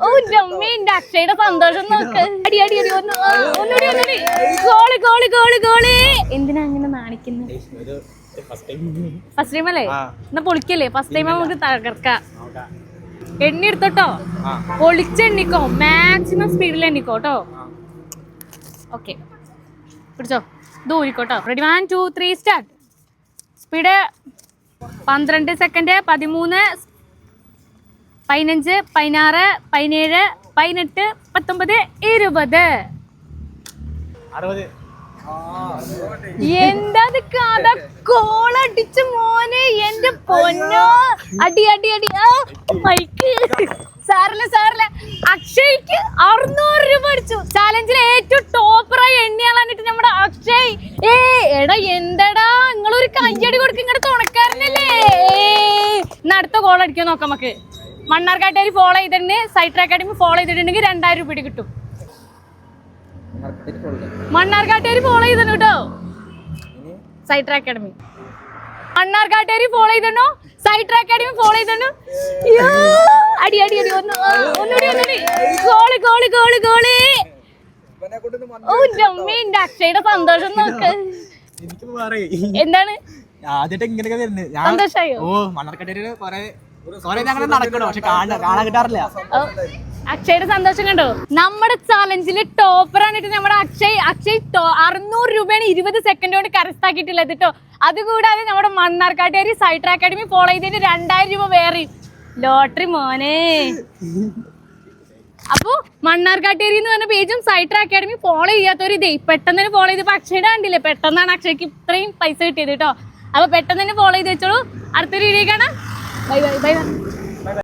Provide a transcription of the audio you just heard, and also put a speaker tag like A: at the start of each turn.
A: ഓ രമ്യന്റെ അക്ഷയുടെ സന്തോഷം നോക്ക്. അടി അടി അടി ഒന്നുകൂടി ഗോള് ഗോള് ഗോള് ഗോള്. എന്തിനാ അങ്ങനെ നാണിക്കുന്നത്? ഫസ്റ്റ് ടൈം അല്ലേ? എന്നാ പൊളിക്കല്ലേ? ഫസ്റ്റ് ടൈം നമുക്ക് തകർക്കാം. എണ്ണി എടുത്തോട്ടോ, പൊളിച്ചെണ്ണിക്കോ, മാക്സിമം സ്പീഡിൽ എണ്ണിക്കോ കേട്ടോ. ഓക്കെ പിടിച്ചോ, ദൂരിക്കോട്ടോ. Ready 1 2 3 start. Speed 12 second, 13, 15, 16, 17, 18, 19, 20. എന്താ കഥ? കോളടിച്ച് മോനെ, എന്റെ പൊന്നോ. അടി അടി അടി. മൈക്ക് സാറില്ല സാറില്ല. അക്ഷയ്ക്ക് 600 രൂപ അടിച്ചു. ചാലഞ്ചിൽ ഏറ്റവും ടോപ്പറായി എണ്ണിയാളാന്നിട്ട് നമ്മുടെ അക്ഷയ്. എടാ എന്തടാ, നിങ്ങളൊരു കയ്യടി കൊടുക്കും, ഇങ്ങോട്ട് തുണക്കാരനല്ലേ. ഇന്ന് അടുത്ത കോൾ അടിക്കാൻ നോക്കാം നമുക്ക്. മണ്ണാർക്കാട്ടേരി ഫോളോ ചെയ്തിട്ടുണ്ട്, സൈട്ര അക്കാഡമി ഫോളോ ചെയ്തിട്ടുണ്ടെങ്കിൽ 2000 രൂപ കിട്ടും. മണ്ണാർക്കാട്ടേരി ഫോളോ ചെയ്തിട്ടുണ്ട് കേട്ടോ, സൈട്ര അക്കാഡമി. മണ്ണാർക്കാട്ടേരി ഫോളോ ചെയ്തിട്ടുണ്ടോ, സൈട്ര അക്കാഡമി ഫോളോ ചെയ്തിട്ടുണ്ടോ. അടി അടി അടി ഒന്നുകൂടി ഗോള് ഗോള് ഗോള് ഗോള്. ഓ രമ്യന്റെ അക്ഷയുടെ സന്തോഷം നോക്ക്. എന്താണ് സന്തോഷായോ? അക്ഷയുടെ സന്തോഷം കണ്ടോ? നമ്മുടെ ചാലഞ്ചില് ടോപ്പറാണിട്ട് നമ്മുടെ അക്ഷയ്. 600 രൂപയാണ് 20 സെക്കൻഡ് കൊണ്ട് കരസ്ഥാക്കിയിട്ടുള്ളത് കേട്ടോ. അതുകൂടാതെ നമ്മുടെ മണ്ണാർക്കാട്ടേരി സൈട്ര അക്കാഡമി ഫോളോ ചെയ്തിട്ട് 2000 രൂപ വേറെ ലോട്ടറി മോനെ. അപ്പൊ മണ്ണാർക്കാട്ടേരി എന്ന് പറഞ്ഞ പേജും സൈട്ര അക്കാഡമി ഫോളോ ചെയ്യാത്തവർ ഇതേ പെട്ടെന്ന് തന്നെ ഫോളോ ചെയ്തപ്പോ അക്ഷയുടെ കണ്ടില്ലേ, പെട്ടെന്നാണ് അക്ഷയ്ക്ക് ഇത്രയും പൈസ കിട്ടിയത് കേട്ടോ. അപ്പൊ പെട്ടെന്ന് തന്നെ ഫോളോ ചെയ്ത് വെച്ചോളൂ. അടുത്തൊരു വീഡിയോ കാണാം. Bye bye bye.